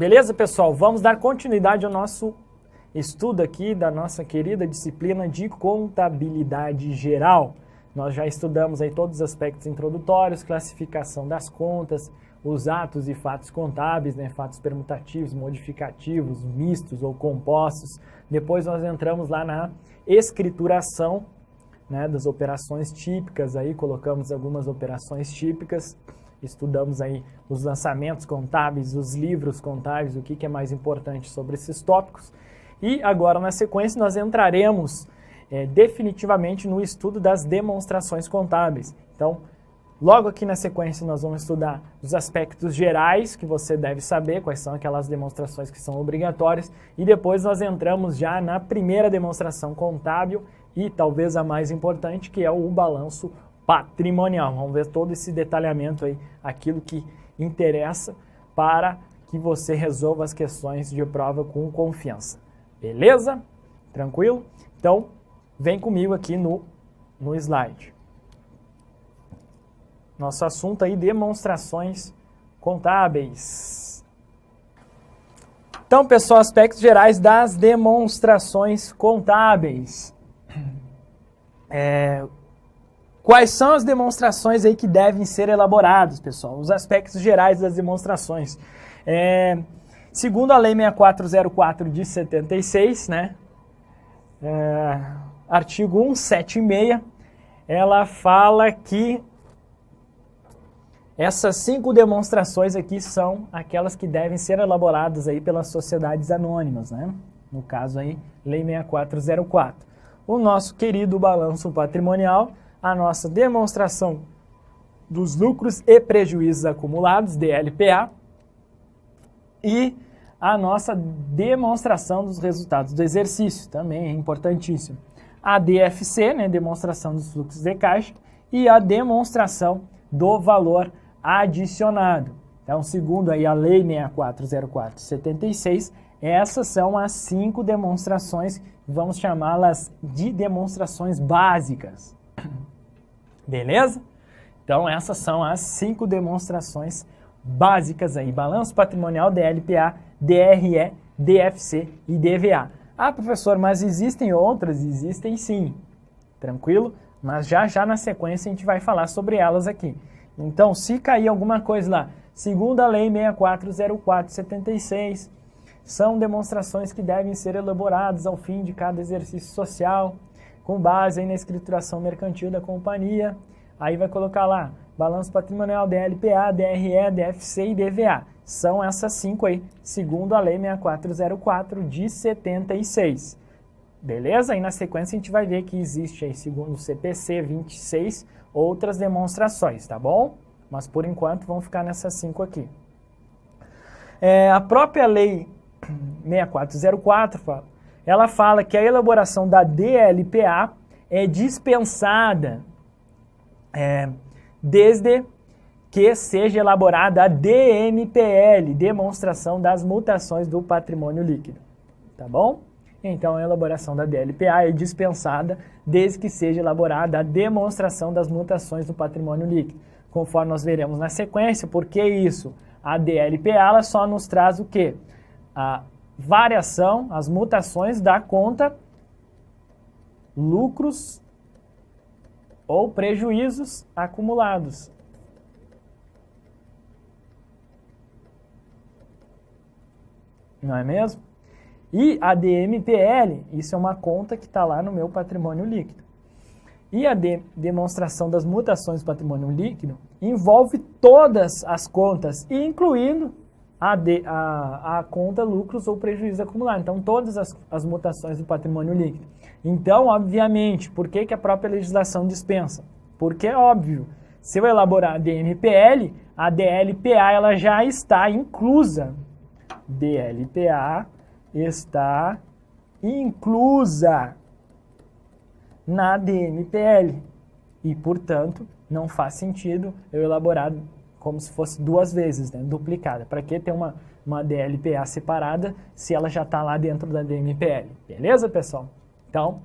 Beleza, pessoal? Vamos dar continuidade ao nosso estudo aqui da nossa querida disciplina de contabilidade geral. Nós já estudamos aí todos os aspectos introdutórios, classificação das contas, os atos e fatos contábeis, né? Fatos permutativos, modificativos, mistos ou compostos. Depois nós entramos lá na escrituração, né, das operações típicas, aí colocamos algumas operações típicas, estudamos aí os lançamentos contábeis, os livros contábeis, o que é mais importante sobre esses tópicos. E agora, na sequência, nós entraremos definitivamente no estudo das demonstrações contábeis. Então, logo aqui na sequência, nós vamos estudar os aspectos gerais que você deve saber, quais são aquelas demonstrações que são obrigatórias, e depois nós entramos já na primeira demonstração contábil e talvez a mais importante, que é o balanço patrimonial. Vamos ver todo esse detalhamento aí, aquilo que interessa para que você resolva as questões de prova com confiança. Beleza? Tranquilo? Então, vem comigo aqui no slide. Nosso assunto aí, demonstrações contábeis. Então, pessoal, aspectos gerais das demonstrações contábeis. Quais são as demonstrações aí que devem ser elaboradas, pessoal? Os aspectos gerais das demonstrações. Segundo a Lei 6404 de 76, né? Artigo 176, ela fala que essas 5 demonstrações aqui são aquelas que devem ser elaboradas aí pelas sociedades anônimas, né? No caso aí, Lei 6404. O nosso querido balanço patrimonial, a nossa demonstração dos lucros e prejuízos acumulados, DLPA, e a nossa demonstração dos resultados do exercício, também é importantíssimo. A DFC, né, demonstração dos fluxos de caixa, e a demonstração do valor adicionado. Então, segundo aí a Lei 6404/76, essas são as 5 demonstrações, vamos chamá-las de demonstrações básicas. Beleza? Então, essas são as 5 demonstrações básicas aí. Balanço patrimonial, DLPA, DRE, DFC e DVA. Ah, professor, mas existem outras? Existem sim. Tranquilo? Mas já na sequência a gente vai falar sobre elas aqui. Então, se cair alguma coisa lá, segundo a Lei 6404/76, são demonstrações que devem ser elaboradas ao fim de cada exercício social, com base aí na escrituração mercantil da companhia. Aí vai colocar lá, balanço patrimonial, DLPA, DRE, DFC e DVA. São essas 5 aí, segundo a Lei 6404 de 76. Beleza? Aí na sequência a gente vai ver que existe aí, segundo o CPC 26, outras demonstrações, tá bom? Mas por enquanto vamos ficar nessas 5 aqui. A própria Lei 6404, ela fala que a elaboração da DLPA é dispensada desde que seja elaborada a DMPL, demonstração das mutações do patrimônio líquido, tá bom? Então, a elaboração da DLPA é dispensada desde que seja elaborada a demonstração das mutações do patrimônio líquido. Conforme nós veremos na sequência, por que isso? A DLPA ela só nos traz o quê? A variação, as mutações da conta lucros ou prejuízos acumulados. Não é mesmo? E a DMPL, isso é uma conta que está lá no meu patrimônio líquido. E a demonstração das mutações do patrimônio líquido envolve todas as contas, incluindo a conta lucros ou prejuízos acumulados. Então, todas as mutações do patrimônio líquido. Então, obviamente, por que a própria legislação dispensa? Porque é óbvio, se eu elaborar a DMPL, a DLPA ela já está inclusa. DLPA está inclusa na DMPL e, portanto, não faz sentido eu elaborar como se fosse 2 vezes, né, duplicada. Para que ter uma DLPA separada se ela já está lá dentro da DMPL? Beleza, pessoal? Então,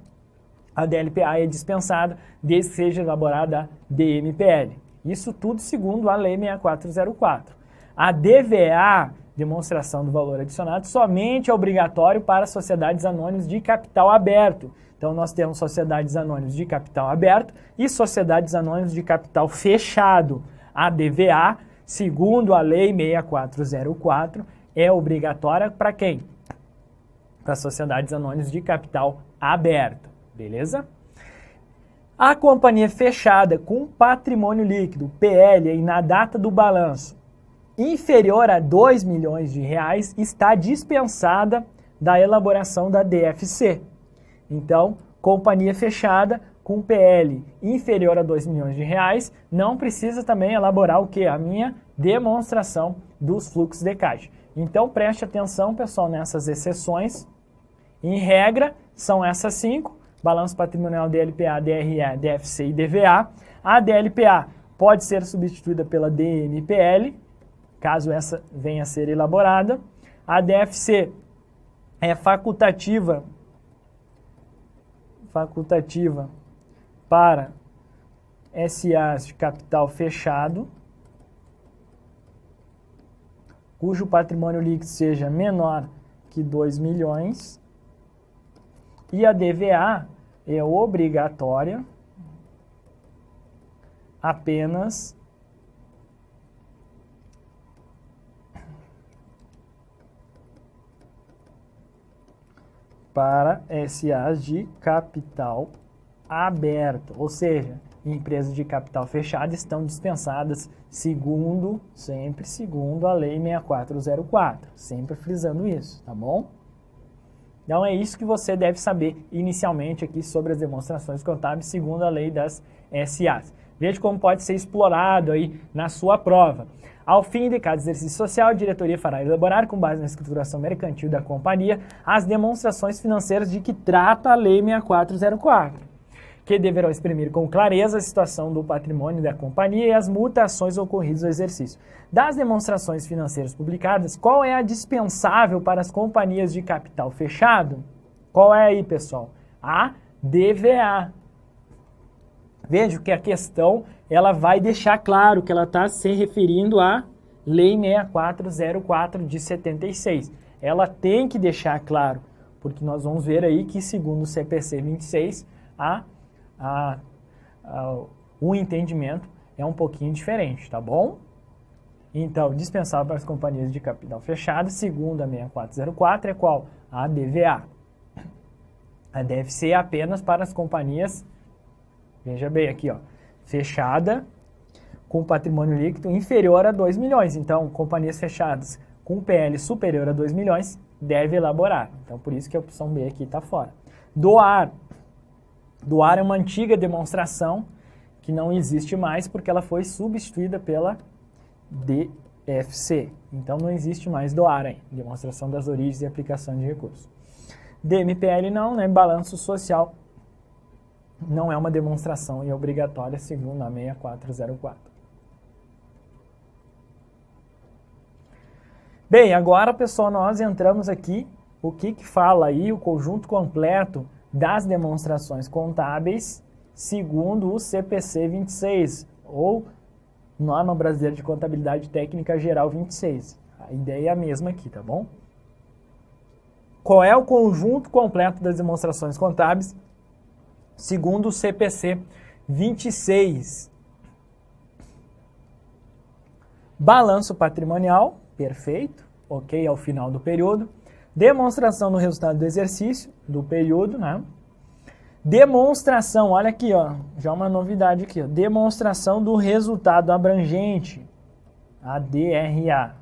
a DLPA é dispensada desde que seja elaborada a DMPL. Isso tudo segundo a Lei 6404. A DVA demonstração do valor adicionado somente é obrigatório para sociedades anônimas de capital aberto. Então, nós temos sociedades anônimas de capital aberto e sociedades anônimas de capital fechado. A DVA, segundo a Lei 6404, é obrigatória para quem? Para sociedades anônimas de capital aberto, beleza? A companhia fechada com patrimônio líquido, PL, aí na data do balanço, inferior a R$ 2 milhões está dispensada da elaboração da DFC. Então, companhia fechada com PL inferior a R$ 2 milhões não precisa também elaborar o quê? A minha demonstração dos fluxos de caixa. Então, preste atenção, pessoal, nessas exceções. Em regra, são essas 5, balanço patrimonial DLPA, DRE, DFC e DVA. A DLPA pode ser substituída pela DMPL, caso essa venha a ser elaborada. A DFC é facultativa para SAs de capital fechado, cujo patrimônio líquido seja menor que 2 milhões. E a DVA é obrigatória apenas para SAs de capital aberto, ou seja, empresas de capital fechado estão dispensadas sempre segundo a Lei 6404, sempre frisando isso, tá bom? Então é isso que você deve saber inicialmente aqui sobre as demonstrações contábeis segundo a lei das SAs. Veja como pode ser explorado aí na sua prova. Ao fim de cada exercício social, a diretoria fará elaborar, com base na escrituração mercantil da companhia, as demonstrações financeiras de que trata a Lei 6404, que deverão exprimir com clareza a situação do patrimônio da companhia e as mutações ocorridas no exercício. Das demonstrações financeiras publicadas, qual é a dispensável para as companhias de capital fechado? Qual é aí, pessoal? A DVA. Veja que a questão ela vai deixar claro que ela está se referindo à Lei 6404 de 76. Ela tem que deixar claro, porque nós vamos ver aí que, segundo o CPC 26, o entendimento é um pouquinho diferente, tá bom? Então, dispensável para as companhias de capital fechado, segundo a 6404, é qual? A DVA. A DFC é apenas para as companhias, veja bem aqui, ó, fechada com patrimônio líquido inferior a 2 milhões. Então, companhias fechadas com PL superior a 2 milhões deve elaborar. Então, por isso que a opção B aqui está fora. Doar. Doar é uma antiga demonstração que não existe mais porque ela foi substituída pela DFC. Então não existe mais doar aí, demonstração das origens e aplicação de recursos. DMPL não, né? Balanço social não é uma demonstração e é obrigatória segundo a 6404. Bem, agora, pessoal, nós entramos aqui, o que fala aí o conjunto completo das demonstrações contábeis segundo o CPC 26, ou Norma Brasileira de Contabilidade Técnica Geral 26. A ideia é a mesma aqui, tá bom? Qual é o conjunto completo das demonstrações contábeis segundo o CPC 26? Balanço patrimonial, perfeito, ok, ao final do período. Demonstração do resultado do exercício, do período, né? Demonstração, olha aqui, ó, já uma novidade aqui, ó, demonstração do resultado abrangente, a DRA.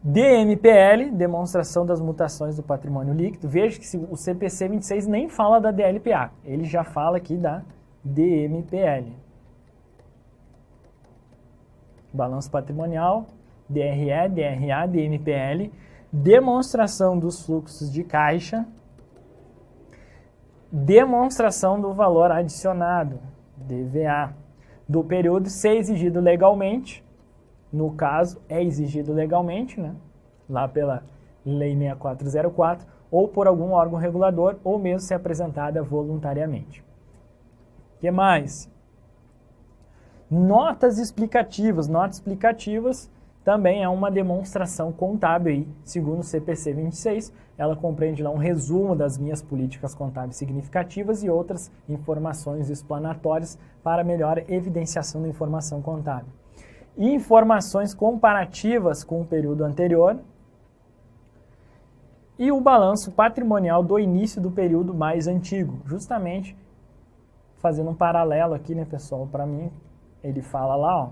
DMPL, demonstração das mutações do patrimônio líquido. Veja que o CPC 26 nem fala da DLPA, ele já fala aqui da DMPL. Balanço patrimonial, DRE, DRA, DMPL, demonstração dos fluxos de caixa, demonstração do valor adicionado, DVA, do período ser exigido legalmente, no caso é exigido legalmente, né, lá pela Lei 6404, ou por algum órgão regulador, ou mesmo ser apresentada voluntariamente. O que mais? Notas explicativas. Notas explicativas também é uma demonstração contábil aí, segundo o CPC 26. Ela compreende lá um resumo das minhas políticas contábeis significativas e outras informações explanatórias para melhor evidenciação da informação contábil. E informações comparativas com o período anterior e o balanço patrimonial do início do período mais antigo, justamente fazendo um paralelo aqui, né, pessoal, para mim, ele fala lá, ó,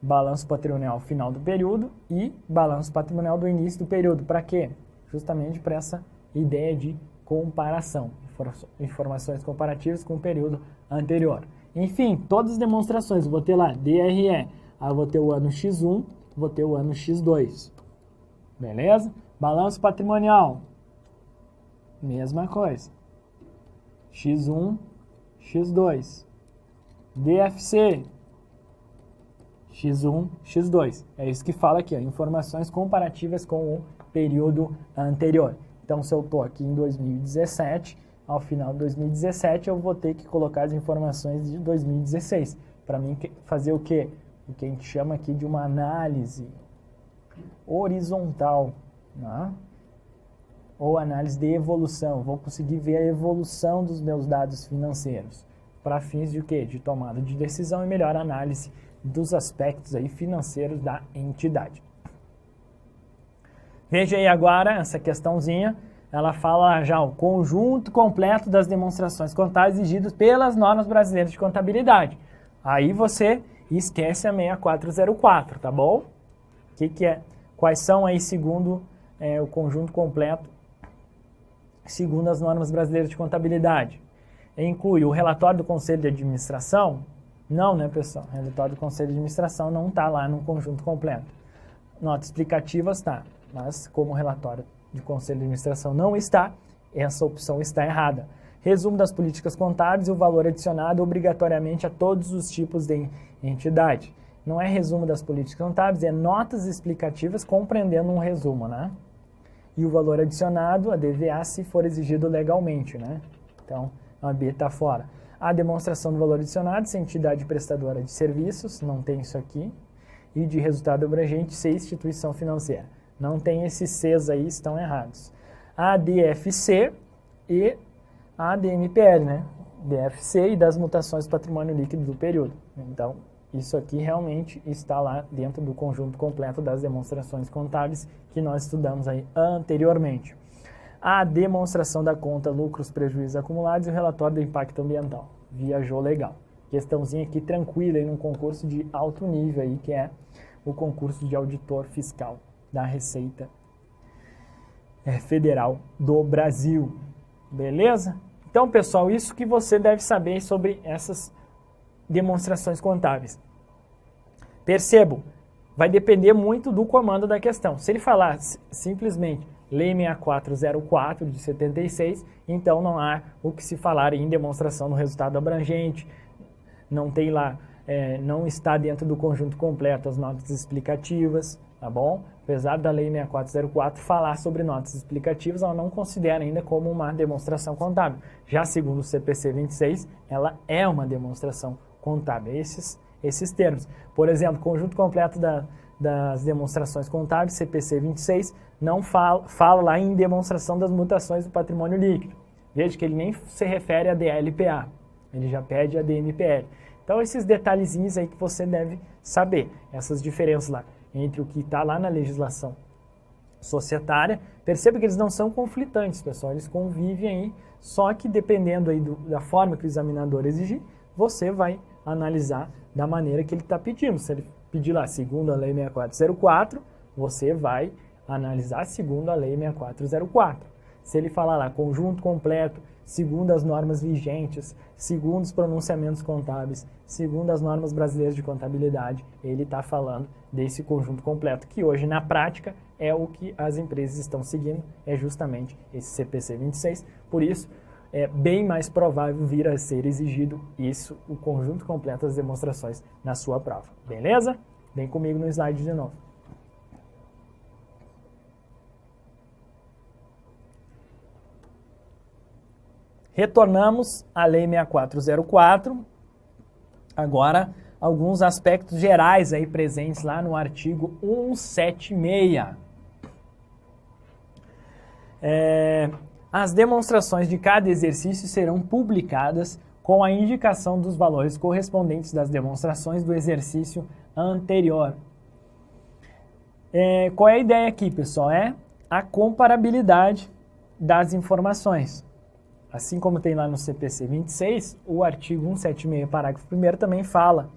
balanço patrimonial final do período e balanço patrimonial do início do período. Para quê? Justamente para essa ideia de comparação, informações comparativas com o período anterior. Enfim, todas as demonstrações, vou ter lá DRE, aí vou ter o ano X1, vou ter o ano X2, beleza? Balanço patrimonial, mesma coisa, X1, X2, DFC, X1, X2. É isso que fala aqui, ó, informações comparativas com o período anterior. Então, se eu estou aqui em 2017, ao final de 2017, eu vou ter que colocar as informações de 2016. Para mim, fazer o quê? O que a gente chama aqui de uma análise horizontal, né? Ou análise de evolução. Vou conseguir ver a evolução dos meus dados financeiros. Para fins de quê? De tomada de decisão e melhor análise dos aspectos aí financeiros da entidade. Veja aí agora essa questãozinha, ela fala já o conjunto completo das demonstrações contábeis exigidas pelas normas brasileiras de contabilidade. Aí você esquece a 6404, tá bom? O que é? Quais são aí segundo o conjunto completo, segundo as normas brasileiras de contabilidade? Inclui o relatório do Conselho de Administração? Não, né, pessoal? O relatório do Conselho de Administração não está lá no conjunto completo. Notas explicativas está, mas como o relatório do Conselho de Administração não está, essa opção está errada. Resumo das políticas contábeis e o valor adicionado obrigatoriamente a todos os tipos de entidade. Não é resumo das políticas contábeis, é notas explicativas compreendendo um resumo, né? E o valor adicionado, a DVA, se for exigido legalmente, né? Então, a B está fora. A demonstração do valor adicionado, se a entidade prestadora de serviços, não tem isso aqui. E de resultado abrangente, se instituição financeira. Não tem esses Cs aí, estão errados. A DFC e a DMPL, né? DFC e das mutações do patrimônio líquido do período. Então, isso aqui realmente está lá dentro do conjunto completo das demonstrações contábeis que nós estudamos aí anteriormente. A demonstração da conta lucros, prejuízos acumulados e o relatório do impacto ambiental. Viajou legal. Questãozinha aqui tranquila em um concurso de alto nível aí, que é o concurso de auditor fiscal da Receita Federal do Brasil. Beleza? Então, pessoal, isso que você deve saber sobre essas demonstrações contábeis. Percebo, vai depender muito do comando da questão. Se ele falar simplesmente Lei 6404 de 76, então não há o que se falar em demonstração no resultado abrangente, não tem lá, não está dentro do conjunto completo as notas explicativas, tá bom? Apesar da Lei 6404 falar sobre notas explicativas, ela não considera ainda como uma demonstração contábil. Já segundo o CPC 26, ela é uma demonstração contábil. Esses termos. Por exemplo, conjunto completo das demonstrações contábeis, CPC 26, não fala lá em demonstração das mutações do patrimônio líquido. Veja que ele nem se refere a DLPA, ele já pede a DMPL. Então, esses detalhezinhos aí que você deve saber, essas diferenças lá entre o que está lá na legislação societária. Perceba que eles não são conflitantes, pessoal, eles convivem aí, só que dependendo aí da forma que o examinador exigir, você vai analisar da maneira que ele está pedindo. Se ele pedir lá segundo a Lei 6404, você vai analisar segundo a Lei 6404. Se ele falar lá conjunto completo, segundo as normas vigentes, segundo os pronunciamentos contábeis, segundo as normas brasileiras de contabilidade, ele está falando desse conjunto completo, que hoje na prática é o que as empresas estão seguindo, é justamente esse CPC 26. Por isso, é bem mais provável vir a ser exigido isso, o conjunto completo das demonstrações na sua prova. Beleza? Vem comigo no slide de novo. Retornamos à Lei 6404, agora alguns aspectos gerais aí presentes lá no artigo 176. As demonstrações de cada exercício serão publicadas com a indicação dos valores correspondentes das demonstrações do exercício anterior. Qual é a ideia aqui, pessoal? É a comparabilidade das informações. Assim como tem lá no CPC 26, o artigo 176, parágrafo 1º, também fala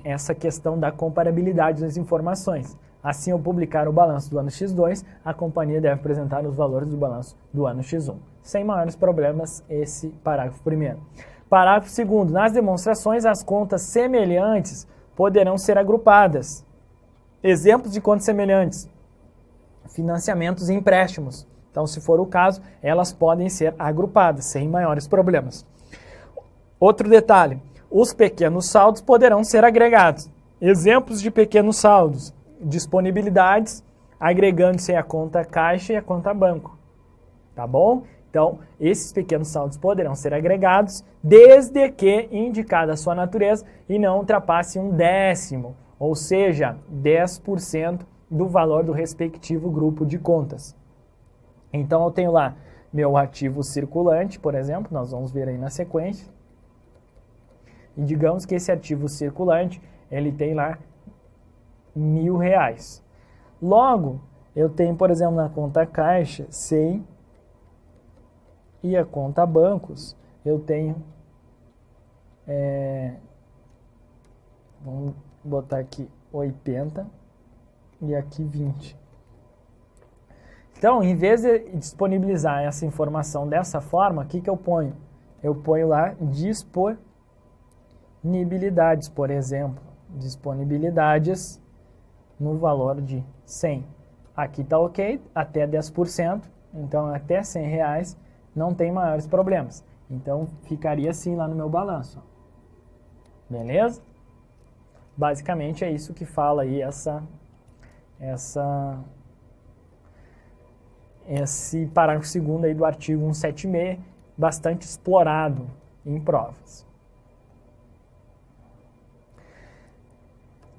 essa questão da comparabilidade das informações. Assim, ao publicar o balanço do ano X2, a companhia deve apresentar os valores do balanço do ano X1. Sem maiores problemas, esse parágrafo 1º. Parágrafo 2º. Nas demonstrações, as contas semelhantes poderão ser agrupadas. Exemplos de contas semelhantes: financiamentos e empréstimos. Então, se for o caso, elas podem ser agrupadas, sem maiores problemas. Outro detalhe: os pequenos saldos poderão ser agregados. Exemplos de pequenos saldos: disponibilidades, agregando-se a conta caixa e a conta banco. Tá bom? Então, esses pequenos saldos poderão ser agregados, desde que indicada a sua natureza e não ultrapasse 1/10, ou seja, 10% do valor do respectivo grupo de contas. Então, eu tenho lá meu ativo circulante, por exemplo, nós vamos ver aí na sequência. E digamos que esse ativo circulante, ele tem lá R$1.000. Logo, eu tenho, por exemplo, na conta caixa, 100, e a conta bancos, eu tenho, vamos botar aqui 80 e aqui 20. Então, em vez de disponibilizar essa informação dessa forma, o que eu ponho? Eu ponho lá disponibilidades, por exemplo. Disponibilidades no valor de 100. Aqui está ok, até 10%, então até R$100 não tem maiores problemas. Então, ficaria assim lá no meu balanço. Beleza? Basicamente é isso que fala aí esse parágrafo 2º aí do artigo 176, bastante explorado em provas.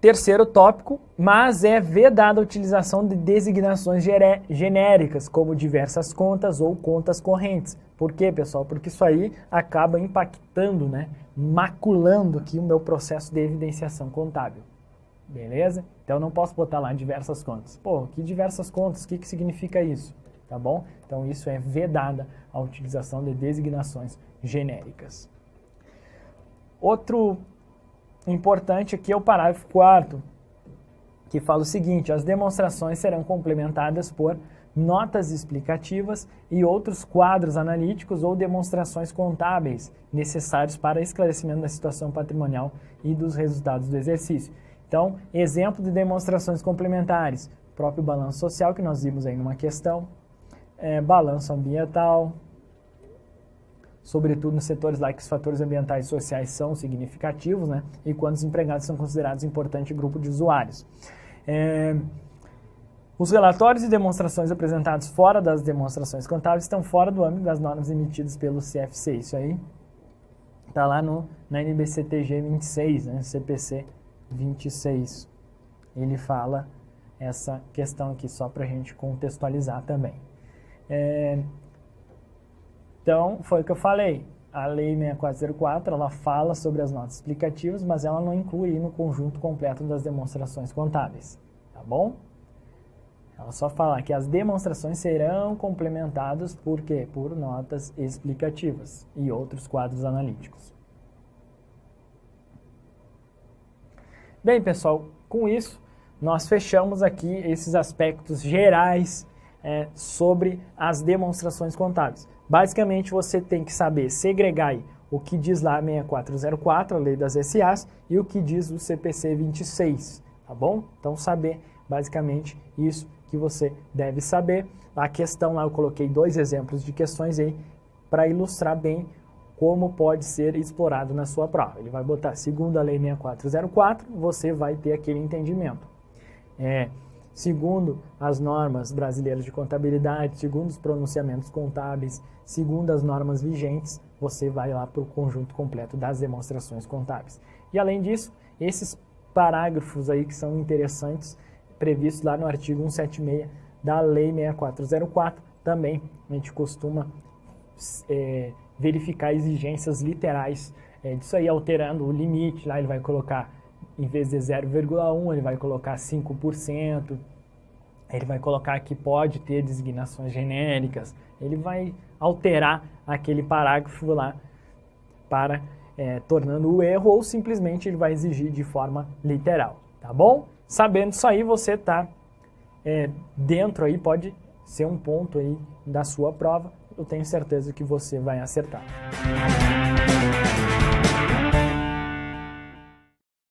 Terceiro tópico: mas é vedada a utilização de designações genéricas, como diversas contas ou contas correntes. Por quê, pessoal? Porque isso aí acaba impactando, né, maculando aqui o meu processo de evidenciação contábil. Beleza? Então, eu não posso botar lá diversas contas. Pô, que diversas contas? O que significa isso? Tá bom? Então, isso é vedada a utilização de designações genéricas. Outro importante aqui é o parágrafo 4º, que fala o seguinte: as demonstrações serão complementadas por notas explicativas e outros quadros analíticos ou demonstrações contábeis necessários para esclarecimento da situação patrimonial e dos resultados do exercício. Então, exemplo de demonstrações complementares: próprio balanço social, que nós vimos aí numa questão, balanço ambiental, sobretudo nos setores lá que os fatores ambientais e sociais são significativos, né? E quando os empregados são considerados importante grupo de usuários. Os relatórios e demonstrações apresentados fora das demonstrações contábeis estão fora do âmbito das normas emitidas pelo CFC. Isso aí está lá na NBCTG 26, né? CPC 26. Ele fala essa questão aqui, só para a gente contextualizar também. Então, foi o que eu falei. A Lei 6404, ela fala sobre as notas explicativas, mas ela não inclui no conjunto completo das demonstrações contábeis. Tá bom? Ela só fala que as demonstrações serão complementadas por quê? Por notas explicativas e outros quadros analíticos. Bem, pessoal, com isso, nós fechamos aqui esses aspectos gerais sobre as demonstrações contábeis. Basicamente, você tem que saber segregar aí o que diz lá a 6404, a Lei das SAs, e o que diz o CPC 26, tá bom? Então, saber basicamente isso que você deve saber. A questão lá, eu coloquei 2 exemplos de questões aí para ilustrar bem como pode ser explorado na sua prova. Ele vai botar, segundo a Lei 6404, você vai ter aquele entendimento. Segundo as normas brasileiras de contabilidade, segundo os pronunciamentos contábeis, segundo as normas vigentes, você vai lá para o conjunto completo das demonstrações contábeis. E além disso, esses parágrafos aí que são interessantes, previstos lá no artigo 176 da Lei 6404, também a gente costuma verificar exigências literais disso aí, alterando o limite, lá ele vai colocar, em vez de 0,1, ele vai colocar 5%, ele vai colocar que pode ter designações genéricas, ele vai alterar aquele parágrafo lá para tornando o erro, ou simplesmente ele vai exigir de forma literal, tá bom? Sabendo isso aí, você tá dentro aí, pode ser um ponto aí da sua prova, eu tenho certeza que você vai acertar.